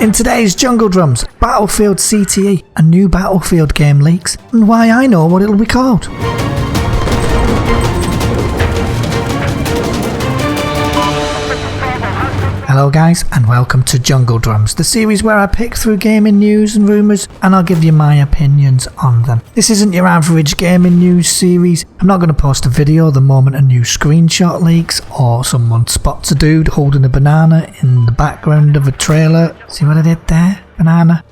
In today's Jungle Drums, Battlefield CTE, a new Battlefield game leaks, and why I know what it'll be called. Hello guys, and welcome to Jungle Drums, the series where I pick through gaming news and rumours and I'll give you my opinions on them. This isn't your average gaming news series. I'm not going to post a video the moment a new screenshot leaks or someone spots a dude holding a banana in the background of a trailer. See what I did there? Banana.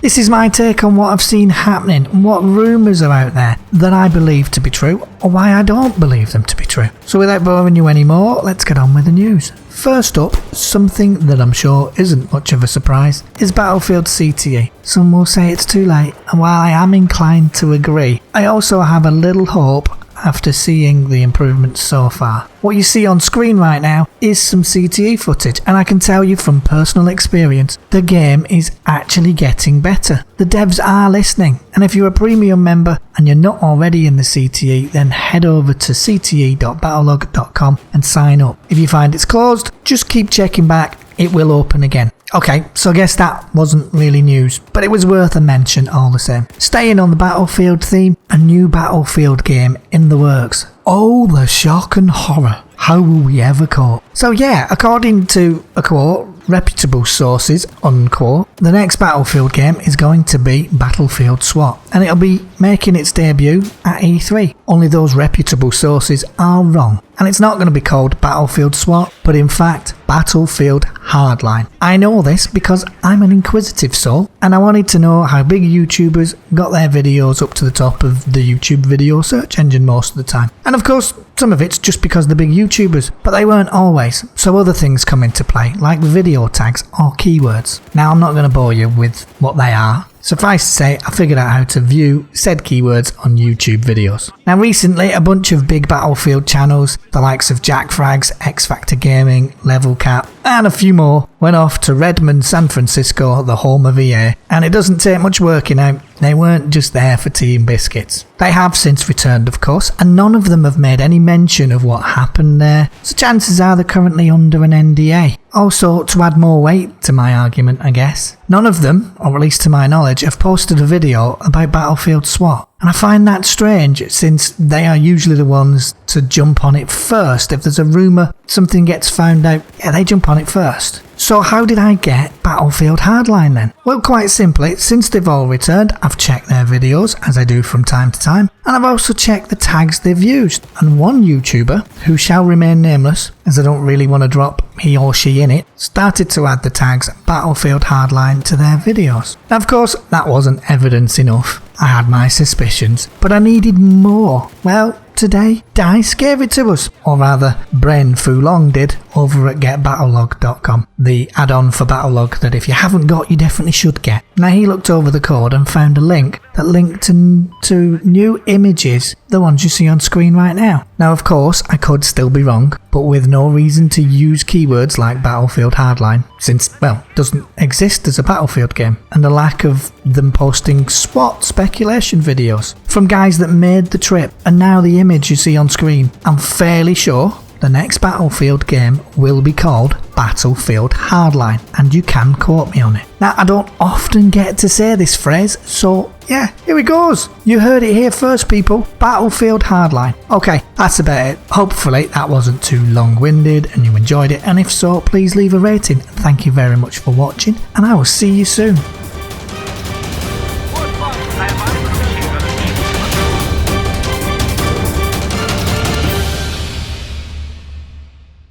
This is my take on what I've seen happening and what rumours are out there that I believe to be true or why I don't believe them to be true. So without boring you anymore, let's get on with the news. First up, something that I'm sure isn't much of a surprise is Battlefield CTE. Some will say it's too late, and while I am inclined to agree, I also have a little hope after seeing the improvements so far. What you see on screen right now is some CTE footage, and I can tell you from personal experience, the game is actually getting better. The devs are listening, and if you're a premium member and you're not already in the CTE, then head over to cte.battlelog.com and sign up. If you find it's closed, just keep checking back, it will open again. Okay, so I guess that wasn't really news, but it was worth a mention all the same. Staying on the Battlefield theme, a new Battlefield game in the works. Oh, the shock and horror. How will we ever cope? So yeah, according to a quote, reputable sources, unquote, the next Battlefield game is going to be Battlefield SWAT, and it'll be making its debut at E3. Only those reputable sources are wrong, and it's not going to be called Battlefield SWAT, but in fact, Battlefield Hardline. I know this because I'm an inquisitive soul, and I wanted to know how big YouTubers got their videos up to the top of the YouTube video search engine most of the time. And of course, some of it's just because they're big YouTubers, but they weren't always, so other things come into play, like video tags or keywords. Now, I'm not going to bore you with what they are. Suffice to say, I figured out how to view said keywords on YouTube videos. Now recently, a bunch of big Battlefield channels, the likes of Jack Frags, X Factor Gaming, Level Cap, and a few more, went off to Redmond, San Francisco, the home of EA, and it doesn't take much working out, they weren't just there for tea and biscuits. They have since returned, of course, and none of them have made any mention of what happened there, so chances are they're currently under an NDA. Also, to add more weight to my argument, I guess, none of them, or at least to my knowledge, have posted a video about Battlefield SWAT. And I find that strange, since they are usually the ones to jump on it first. If there's a rumour, something gets found out, yeah, they jump on it first. So how did I get Battlefield Hardline then? Well, quite simply, since they've all returned, I've checked their videos, as I do from time to time, and I've also checked the tags they've used. And one YouTuber, who shall remain nameless, as I don't really want to drop he or she in it, started to add the tags Battlefield Hardline to their videos. Now, of course, that wasn't evidence enough. I had my suspicions, but I needed more. Well, today, DICE gave it to us, or rather, Brain Fulong did, over at getbattlelog.com, the add-on for Battlelog that if you haven't got, you definitely should get. Now, he looked over the code and found a link that linked to new images, the ones you see on screen right now. Now, of course, I could still be wrong, but with no reason to use keywords like Battlefield Hardline, since, well, it doesn't exist as a Battlefield game, and the lack of them posting SWAT speculation videos from guys that made the trip, and now the image you see on screen, I'm fairly sure the next Battlefield game will be called Battlefield Hardline, and you can quote me on it. Now, I don't often get to say this phrase, so yeah, here it goes. You heard it here first, people. Battlefield Hardline. Okay, that's about it. Hopefully that wasn't too long-winded and you enjoyed it, and if so, please leave a rating. Thank you very much for watching, and I will see you soon.